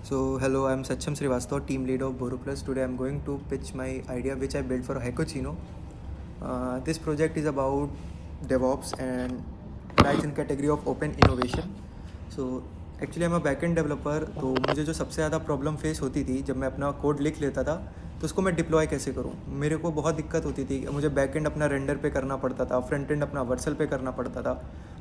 Hello, I'm Sachem Srivastava, team lead of Boro Plus. Today I'm going to pitch my idea which I built for Hackocino. This project is about DevOps and lies in category of open innovation. So actually मैं backend developer, तो मुझे जो सबसे ज़्यादा problem face होती थी जब मैं अपना कोड लिख लेता था तो उसको मैं डिप्लॉय कैसे करूँ। मेरे को बहुत दिक्कत होती थी, मुझे बैकएंड अपना रेंडर पे करना पड़ता था, फ्रंट एंड अपना वर्सल पे करना पड़ता था।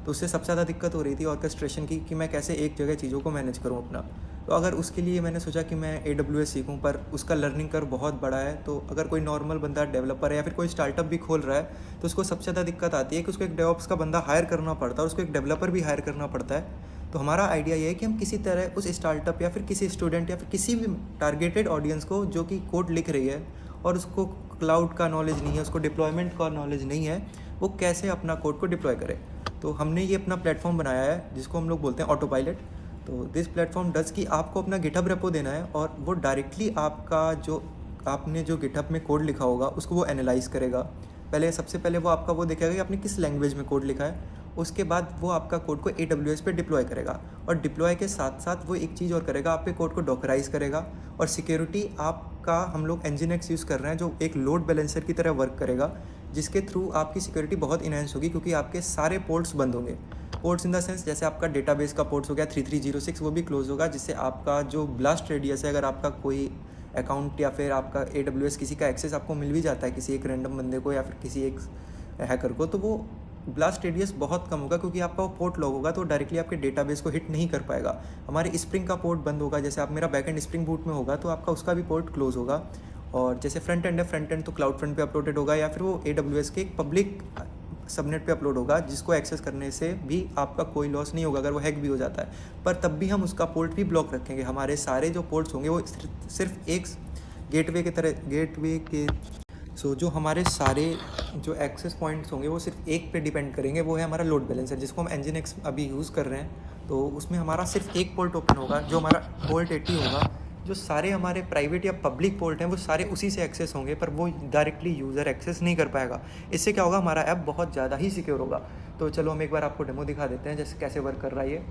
तो उससे सबसे ज़्यादा दिक्कत हो रही थी ऑर्केस्ट्रेशन की, कि मैं कैसे एक जगह चीज़ों को मैनेज करूँ अपना। तो अगर उसके लिए मैंने सोचा कि मैं AWS सीखूँ, पर उसका लर्निंग कर्व बहुत बड़ा है। तो अगर कोई नॉर्मल बंदा डेवलपर है या फिर कोई स्टार्टअप भी खोल रहा है तो उसको सबसे ज़्यादा दिक्कत आती है कि उसको एक डेवऑप्स का बंदा हायर करना पड़ता है और उसको एक डेवलपर भी हायर करना पड़ता है। तो हमारा आइडिया ये है कि हम किसी तरह उस स्टार्टअप या फिर किसी स्टूडेंट या फिर किसी भी टारगेटेड ऑडियंस को जो कि कोड लिख रही है और उसको क्लाउड का नॉलेज नहीं है, उसको डिप्लॉयमेंट का नॉलेज नहीं है, वो कैसे अपना कोड को डिप्लॉय करे। तो हमने ये अपना प्लेटफॉर्म बनाया है जिसको हम लोग बोलते हैं ऑटो पायलट। तो दिस प्लेटफॉर्म डज कि आपको अपना गिटहब रेपो देना है और वो डायरेक्टली आपका जो आपने जो गिटहब में कोड लिखा होगा उसको वो एनालाइज करेगा। सबसे पहले वो आपका वो देखेगा कि आपने किस लैंग्वेज में कोड लिखा है। उसके बाद वो आपका कोड को AWS पे डिप्लॉय करेगा और डिप्लॉय के साथ साथ वो एक चीज़ और करेगा, आपके कोड को डॉकराइज करेगा। और सिक्योरिटी आपका हम लोग Nginx यूज़ कर रहे हैं जो एक लोड बैलेंसर की तरह वर्क करेगा, जिसके थ्रू आपकी सिक्योरिटी बहुत इनहेंस होगी क्योंकि आपके सारे पोर्ट्स बंद होंगे। पोर्ट्स इन द सेंस, जैसे आपका डेटाबेस का पोर्ट्स हो गया 3306, वो भी क्लोज होगा, जिससे आपका जो ब्लास्ट रेडियस है, अगर आपका कोई अकाउंट या फिर आपका AWS किसी का एक्सेस आपको मिल भी जाता है किसी एक रैंडम बंदे को या फिर किसी एक हैकर को, तो वो ब्लास्ट रेडियस बहुत कम होगा क्योंकि आपका वो पोर्ट लॉक होगा, तो डायरेक्टली आपके डेटाबेस को हिट नहीं कर पाएगा। हमारे स्प्रिंग का पोर्ट बंद होगा, जैसे आप मेरा बैकएंड स्प्रिंग बूट में होगा तो आपका उसका भी पोर्ट क्लोज होगा। और जैसे फ्रंट एंड है, फ्रंट एंड तो क्लाउड फ्रंट पे अपलोडेड होगा या फिर वो AWS के एक पब्लिक सबनेट पे अपलोड होगा, जिसको एक्सेस करने से भी आपका कोई लॉस नहीं होगा अगर वो हैक भी हो जाता है। पर तब भी हम उसका पोर्ट भी ब्लॉक रखेंगे। हमारे सारे जो पोर्ट्स होंगे वो सिर्फ एक गेटवे के तरह गेटवे के जो हमारे सारे जो एक्सेस पॉइंट्स होंगे वो सिर्फ एक पे डिपेंड करेंगे, वो है हमारा लोड बैलेंसर जिसको हम Nginx अभी यूज़ कर रहे हैं। तो उसमें हमारा सिर्फ एक पोर्ट ओपन होगा जो हमारा पोर्ट 80 होगा। जो सारे हमारे प्राइवेट या पब्लिक पोर्ट हैं वो सारे उसी से एक्सेस होंगे, पर वो डायरेक्टली यूज़र एक्सेस नहीं कर पाएगा। इससे क्या होगा, हमारा ऐप बहुत ज़्यादा ही सिक्योर होगा। तो चलो हम एक बार आपको डेमो दिखा देते हैं जैसे कैसे वर्क कर रहा है ये।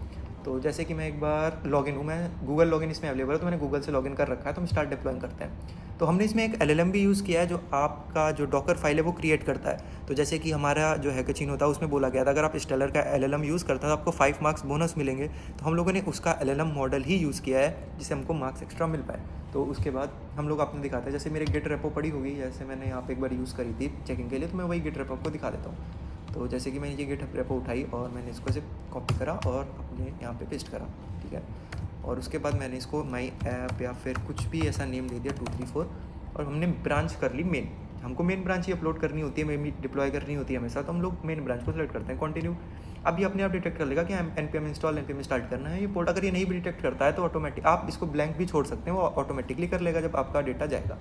तो जैसे कि मैं एक बार लॉगिन हूँ, मैं गूगल लॉगिन इसमें अवेलेबल है, तो मैंने गूगल से लॉगिन कर रखा है। तो हम स्टार्ट डिप्लॉइंग करते हैं। तो हमने इसमें एक LLM भी यूज़ किया है जो आपका जो डॉकर फाइल है वो क्रिएट करता है। तो जैसे कि हमारा जो हैकचीन होता है उसमें बोला गया था अगर आप स्टेलर का LLM यूज़ करते हैं तो आपको 5 मार्क्स बोनस मिलेंगे। तो हम लोगों ने उसका LLM मॉडल ही यूज़ किया है जिससे हमको मार्क्स एक्स्ट्रा मिल पाए। तो उसके बाद हम लोग आपने दिखाते हैं, जैसे मेरे गिट रेपो पड़ी होगी, जैसे मैंने यहाँ पे एक बार यूज़ करी थी चेकिंग के लिए, तो मैं वही गिट रेपो को दिखा देता हूँ। तो जैसे कि मैंने ये गिट रेपो उठाई और मैंने इसको से कॉपी करा और अपने यहाँ पे पेस्ट करा, ठीक है। और उसके बाद मैंने इसको माई ऐप या फिर कुछ भी ऐसा नेम दे दिया 234 और हमने ब्रांच कर ली मेन। हमको मेन ब्रांच ही अपलोड करनी होती है, मेन डिप्लॉय करनी होती है हमेशा, तो हम लोग मेन ब्रांच को सेलेक्ट करते हैं। कंटिन्यू। अभी अपने आप डिटेक्ट कर लेगा कि npm इंस्टॉल npm स्टार्ट करना है ये पोर्ट। अगर ये नहीं भी डिटेक्ट करता है तो ऑटोमेटिक आप इसको ब्लैंक भी छोड़ सकते हैं, वो ऑटोमेटिकली कर लेगा जब आपका डेटा जाएगा।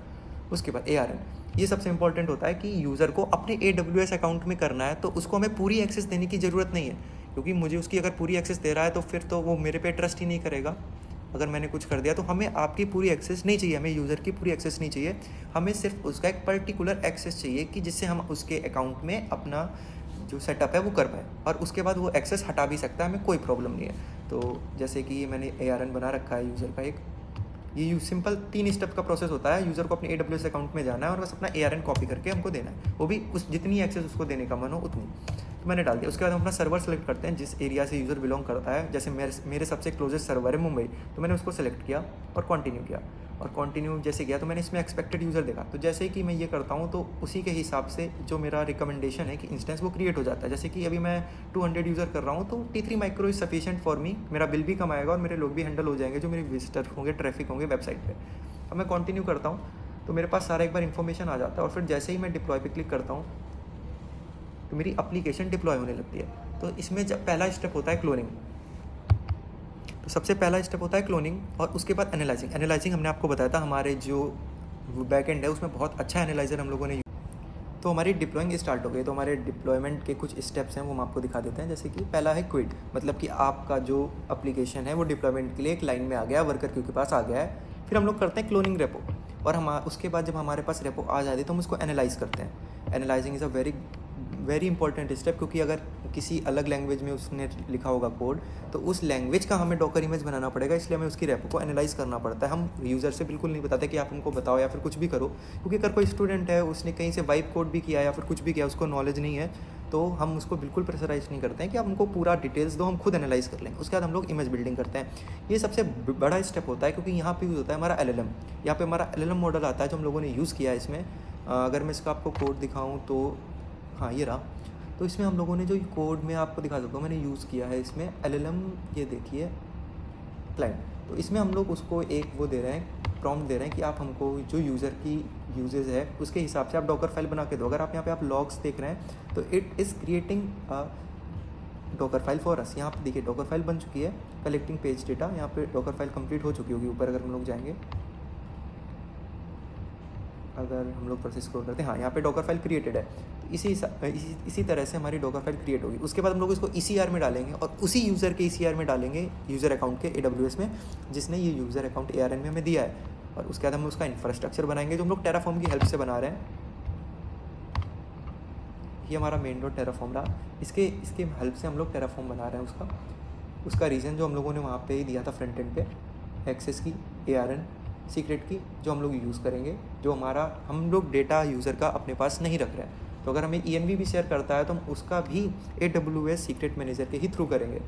उसके बाद ARN, ये सबसे इंपॉर्टेंट होता है कि यूज़र को अपने AWS अकाउंट में करना है, तो उसको हमें पूरी एक्सेस देने की ज़रूरत नहीं है, क्योंकि मुझे उसकी अगर पूरी एक्सेस दे रहा है तो फिर तो वो मेरे पे ट्रस्ट ही नहीं करेगा अगर मैंने कुछ कर दिया। तो हमें आपकी पूरी एक्सेस नहीं चाहिए, हमें यूज़र की पूरी एक्सेस नहीं चाहिए, हमें सिर्फ उसका एक पर्टिकुलर एक्सेस चाहिए कि जिससे हम उसके अकाउंट में अपना जो सेटअप है वो कर पाए, और उसके बाद वो एक्सेस हटा भी सकता है, हमें कोई प्रॉब्लम नहीं है। तो जैसे कि मैंने ARN बना रखा है यूज़र का एक, ये सिंपल 3 स्टेप का प्रोसेस होता है। यूज़र को अपने AWS अकाउंट में जाना है और बस अपना ARN कॉपी करके हमको देना है, वो भी उस जितनी एक्सेस उसको देने का मन हो उतनी। तो मैंने डाल दिया। उसके बाद हम अपना सर्वर सेलेक्ट करते हैं जिस एरिया से यूज़र बिलोंग करता है। जैसे मेरे सबसे क्लोजेस्ट सर्वर है मुंबई, तो मैंने उसको सेलेक्ट किया और कंटिन्यू किया। और कंटिन्यू जैसे किया तो मैंने इसमें एक्सपेक्टेड यूज़र देखा। तो जैसे कि मैं ये करता हूँ तो उसी के हिसाब से जो मेरा रिकमेंडेशन है कि इंस्टेंस वो क्रिएट हो जाता है। जैसे कि अभी मैं 200 यूज़र कर रहा हूँ तो T3 micro is sufficient for me. मेरा बिल भी कम आएगा और मेरे लोग भी हैंडल हो जाएंगे जो मेरे विजिटर होंगे, ट्रैफिक होंगे वेबसाइट पर। अब मैं कंटिन्यू करता हूँ तो मेरे पास सारा एक बार इन्फॉर्मेशन आ जाता है, और फिर जैसे ही मैं डिप्लॉय पे क्लिक करता हूँ तो मेरी एप्लीकेशन डिप्लॉय होने लगती है। तो इसमें जब पहला स्टेप होता है क्लोनिंग, तो सबसे पहला स्टेप होता है क्लोनिंग और उसके बाद एनालाइजिंग हमने आपको बताया था हमारे जो बैकएंड है उसमें बहुत अच्छा एनालाइजर हम लोगों ने। तो हमारी डिप्लॉइंग स्टार्ट हो गई। तो हमारे डिप्लॉयमेंट के कुछ स्टेप्स हैं वो हम आपको दिखा देते हैं। जैसे कि पहला है क्विट, मतलब कि आपका जो एप्लीकेशन है वो डिप्लॉयमेंट के लिए एक लाइन में आ गया, वर्कर क्यू के पास आ गया है। फिर हम लोग करते हैं क्लोनिंग रेपो, और हम उसके बाद जब हमारे पास रेपो आ जाती है तो हम उसको एनालाइज करते हैं। Analysing is a very very important step, क्योंकि अगर किसी अलग लैंग्वेज में उसने लिखा होगा कोड तो उस लैंग्वेज का हमें डॉकर इमेज बनाना पड़ेगा, इसलिए हमें उसकी रेपो को एनालाइज करना पड़ता है। हम यूज़र से बिल्कुल नहीं बताते कि आप हमको बताओ या फिर कुछ भी करो, क्योंकि अगर कोई स्टूडेंट है उसने कहीं से वाइप कोड भी किया या फिर कुछ भी किया, उसको नॉलेज नहीं है, तो हम उसको बिल्कुल प्रेशराइज नहीं करते हैं कि आप हमको पूरा डिटेल्स दो, हम खुद एनालाइज कर लेंगे। उसके बाद हम लोग इमेज बिल्डिंग करते हैं। ये सबसे बड़ा स्टेप होता है, क्योंकि यहाँ पे यूज़ होता है हमारा LLM। यहाँ पे हमारा LLM मॉडल आता है जो हम लोगों ने यूज़ किया है इसमें। अगर मैं इसका आपको कोड दिखाऊँ तो हाँ ये रहा। तो इसमें हम लोगों ने जो कोड में आपको दिखा सकता हूँ मैंने यूज़ किया है इसमें LLM, ये देखिए क्लाइंट। तो इसमें हम लोग उसको एक वो दे रहे हैं, प्रॉम्प्ट दे रहे हैं कि आप हमको जो यूज़र की यूजेज है उसके हिसाब से आप डॉकर फाइल बना के दो। अगर आप यहाँ पे आप लॉग्स देख रहे हैं तो it is creating Docker file for us. यहाँ पे देखिए डॉकर फाइल बन चुकी है, कलेक्टिंग पेज डेटा। यहाँ पे डॉकर फाइल कंप्लीट हो चुकी होगी। ऊपर अगर हम लोग जाएंगे, अगर हम लोग पर से स्क्रॉल करते हैं, हाँ यहाँ पे डॉकर फाइल क्रिएटेड है। तो इसी तरह से हमारी डॉकर फाइल क्रिएट होगी। उसके बाद हम लोग इसको ECR में डालेंगे और उसी यूज़र के ECR में डालेंगे, यूज़र अकाउंट के AWS में, जिसने ये यूज़र अकाउंट ARN में हमें दिया है। और उसके बाद हम उसका इंफ्रास्ट्रक्चर बनाएंगे जो हम लोग टेराफॉर्म की हेल्प से बना रहे हैं। ये हमारा मेन डॉट टेराफॉर्म रहा। इसके हेल्प से हम लोग टेराफॉर्म बना रहे हैं। उसका रीज़न जो हम लोगों ने वहाँ पे ही दिया था फ्रंट एंड पे, एक्सेस की, ARN सीक्रेट की, जो हम लोग यूज़ करेंगे, जो हम लोग डेटा यूज़र का अपने पास नहीं रख रहे हैं। तो अगर हमें ENV भी शेयर करता है तो हम उसका भी AWS सीक्रेट मैनेजर के ही थ्रू करेंगे।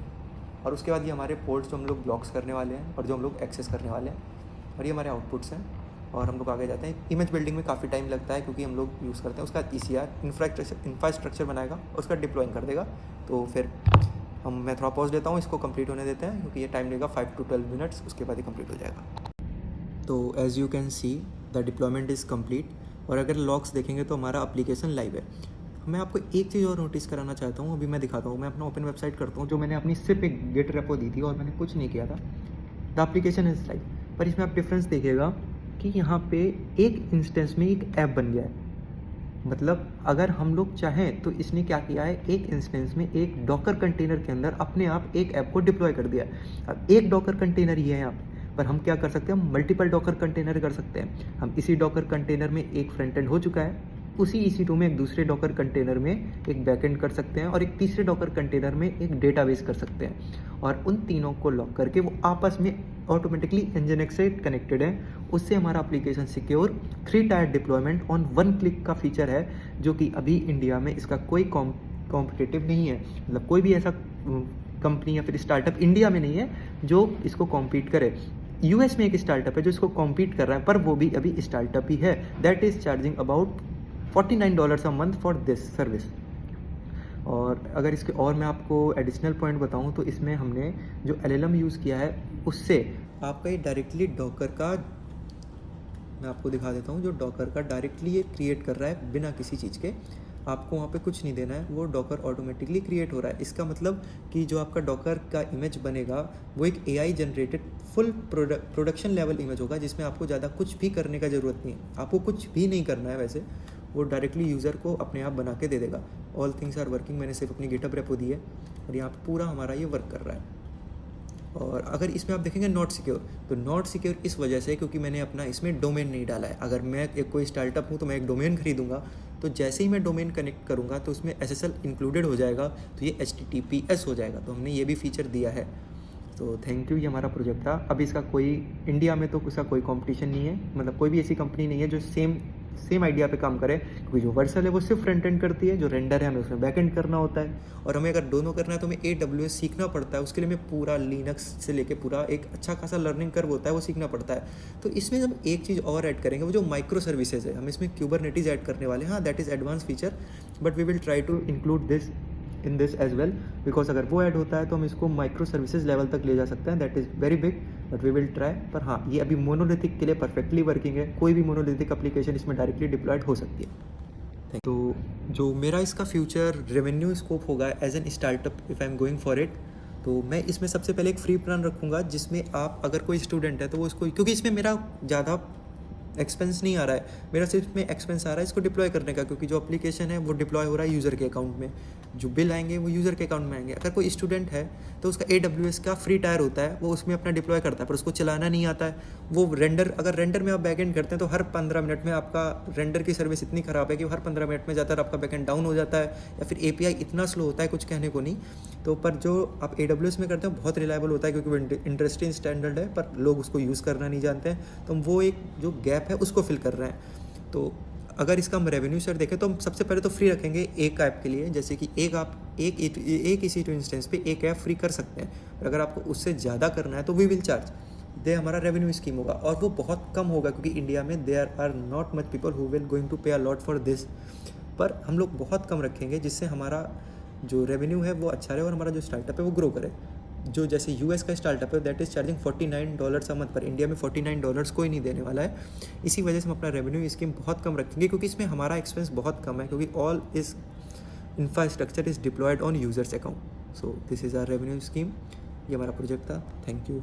और उसके बाद ये हमारे पोर्ट्स जो हम लोग ब्लॉक्स करने वाले हैं और जो हम लोग एक्सेस करने वाले हैं, और ये हमारे आउटपुट्स हैं। और हम लोग आगे जाते हैं। इमेज बिल्डिंग में काफ़ी टाइम लगता है क्योंकि हम लोग यूज़ करते हैं। उसका ECR इंफ्रास्ट्रक्चर बनाएगा, उसका डिप्लॉइंग कर देगा। तो फिर मैं थोड़ा पॉज लेता हूँ, इसको कंप्लीट होने देते हैं क्योंकि ये टाइम लेगा 5 to 12 मिनट्स, उसके बाद ही कंप्लीट हो जाएगा। तो as you can see the deployment is complete. और अगर लॉग्स देखेंगे तो हमारा एप्लीकेशन लाइव है। मैं आपको एक चीज़ और नोटिस कराना चाहता हूँ, अभी मैं दिखाता हूँ। मैं अपना ओपन वेबसाइट करता हूँ, जो मैंने अपनी सिर्फ एक गेट रेपो दी थी और मैंने कुछ नहीं किया था। The application is live. पर इसमें आप डिफरेंस देखिएगा कि यहाँ पे एक इंस्टेंस में एक ऐप बन गया है। मतलब अगर हम लोग चाहें तो इसने क्या किया है, एक इंस्टेंस में एक डॉकर कंटेनर के अंदर अपने आप एक ऐप को डिप्लॉय कर दिया। अब एक डॉकर कंटेनर ही है यहाँ पर हम क्या कर सकते हैं, हम मल्टीपल डॉकर कंटेनर कर सकते हैं। हम इसी डॉकर कंटेनर में एक फ्रंट एंड हो चुका है, उसी EC2 में एक दूसरे डॉकर कंटेनर में एक बैकएंड कर सकते हैं और एक तीसरे डॉकर कंटेनर में एक डेटाबेस कर सकते हैं। और उन तीनों को लॉक करके वो आपस में ऑटोमेटिकली Nginx से कनेक्टेड है। उससे हमारा application secure 3 tyre deployment on 1 click का फीचर है, जो कि अभी इंडिया में इसका कोई कॉम्पिटिटिव नहीं है। मतलब कोई भी ऐसा कंपनी या फिर स्टार्टअप इंडिया में नहीं है जो इसको कॉम्पीट करे। US में एक स्टार्टअप है जो इसको कॉम्पीट कर रहा है, पर वो भी अभी स्टार्टअप ही है। That is charging about $49 a month for this service. और अगर इसके और मैं आपको एडिशनल पॉइंट बताऊं तो इसमें हमने जो LLM यूज़ किया है उससे आपका ये डायरेक्टली डॉकर का, मैं आपको दिखा देता हूं, जो डॉकर का डायरेक्टली ये क्रिएट कर रहा है बिना किसी चीज़ के। आपको वहाँ पे कुछ नहीं देना है, वो डॉकर ऑटोमेटिकली क्रिएट हो रहा है। इसका मतलब कि जो आपका डॉकर का इमेज बनेगा वो एक AI generated full production level image होगा, जिसमें आपको ज़्यादा कुछ भी करने का ज़रूरत नहीं है। आपको कुछ भी नहीं करना है वैसे, वो डायरेक्टली यूज़र को अपने आप बना के दे देगा। All things are working. मैंने सिर्फ अपनी गिटहब रेपो दी है और यहाँ पे पूरा हमारा ये वर्क कर रहा है। और अगर इसमें आप देखेंगे नॉट सिक्योर, तो नॉट सिक्योर इस वजह से क्योंकि मैंने अपना इसमें डोमेन नहीं डाला है। अगर मैं एक कोई स्टार्टअप हूँ तो मैं एक डोमेन खरीदूंगा, तो जैसे ही मैं डोमेन कनेक्ट करूँगा तो उसमें SSL इंक्लूडेड हो जाएगा, तो ये HTTPS हो जाएगा। तो हमने ये भी फीचर दिया है। तो थैंक यू, ये हमारा प्रोजेक्ट था। अभी इसका कोई इंडिया में तो उसका कोई कंपटीशन नहीं है, मतलब कोई भी ऐसी कंपनी नहीं है जो सेम आइडिया पे काम करे। क्योंकि जो वर्सल है वो सिर्फ फ्रंट एंड करती है, जो रेंडर है हमें उसमें बैक एंड करना होता है। और हमें अगर दोनों करना है तो हमें AWS सीखना पड़ता है। उसके लिए हमें पूरा लिनक्स से लेके पूरा एक अच्छा खासा लर्निंग कर्व होता है, वो सीखना पड़ता है। तो इसमें हम एक चीज़ और ऐड करेंगे, वो जो माइक्रो सर्विसेज है, हम इसमें क्यूबरनेटिस ऐड करने वाले हैं। हाँ, that is advance feature, but we will try to include this in this as well, because अगर वो ऐड होता है तो हम इसको माइक्रो सर्विसेज लेवल तक ले जा सकते हैं। That is very big, but we will try. पर हाँ, ये अभी मोनोलिथिक के लिए परफेक्टली वर्किंग है। कोई भी मोनोलिथिक एप्लीकेशन इसमें डायरेक्टली डिप्लॉयड हो सकती है। तो जो मेरा इसका फ्यूचर रेवेन्यू स्कोप होगा as an startup, if I am going for it, तो मैं इसमें सबसे पहले एक फ्री प्लान रखूँगा, जिसमें आप अगर कोई स्टूडेंट है तो वो उसको, क्योंकि इसमें मेरा ज़्यादा एक्सपेंस नहीं आ रहा है, मेरा सिर्फ में एक्सपेंस आ रहा है इसको डिप्लॉय करने का, क्योंकि जो एप्लीकेशन है वो डिप्लॉय हो रहा है यूज़र के अकाउंट में। जो बिल आएंगे वो यूज़र के अकाउंट में आएंगे। अगर कोई स्टूडेंट है तो उसका AWS का फ्री टायर होता है, वो उसमें अपना डिप्लॉय करता है, पर उसको चलाना नहीं आता है। वो रेंडर, अगर रेंडर में आप बैकएंड करते हैं तो हर 15 मिनट में आपका रेंडर की सर्विस इतनी ख़राब है कि हर 15 मिनट में ज़्यादातर आपका बैकएंड डाउन हो जाता है, या फिर API इतना स्लो होता है कुछ कहने को नहीं। तो पर जो आप AWS में करते हैं बहुत रिलायबल होता है, क्योंकि वो इंडस्ट्री स्टैंडर्ड है, पर लोग उसको यूज़ करना नहीं जानते हैं। तो हम वो एक जो गैप है उसको फिल कर रहे हैं। तो अगर इसका हम रेवेन्यू शेयर देखें तो हम सबसे पहले तो फ्री रखेंगे एक ऐप के लिए, जैसे कि एक EC2 इंस्टेंस पे एक ऐप फ्री कर सकते हैं। और अगर आपको उससे ज़्यादा करना है तो वी विल चार्ज, दे हमारा रेवेन्यू स्कीम होगा, और वो बहुत कम होगा क्योंकि इंडिया में there are not much people who will going to pay a lot for this. पर हम लोग बहुत कम रखेंगे जिससे हमारा जो रेवेन्यू है वो अच्छा रहे और हमारा जो स्टार्टअप है वो ग्रो करे। जो जैसे US का स्टार्टअप है that is charging $49 a month, पर इंडिया में $49 कोई नहीं देने वाला है। इसी वजह से हम अपना रेवेन्यू स्कीम बहुत कम रखेंगे, क्योंकि इसमें हमारा एक्सपेंस बहुत कम है, क्योंकि all is infrastructure is deployed on users account. So this is our revenue scheme. ये हमारा प्रोजेक्ट था। Thank you.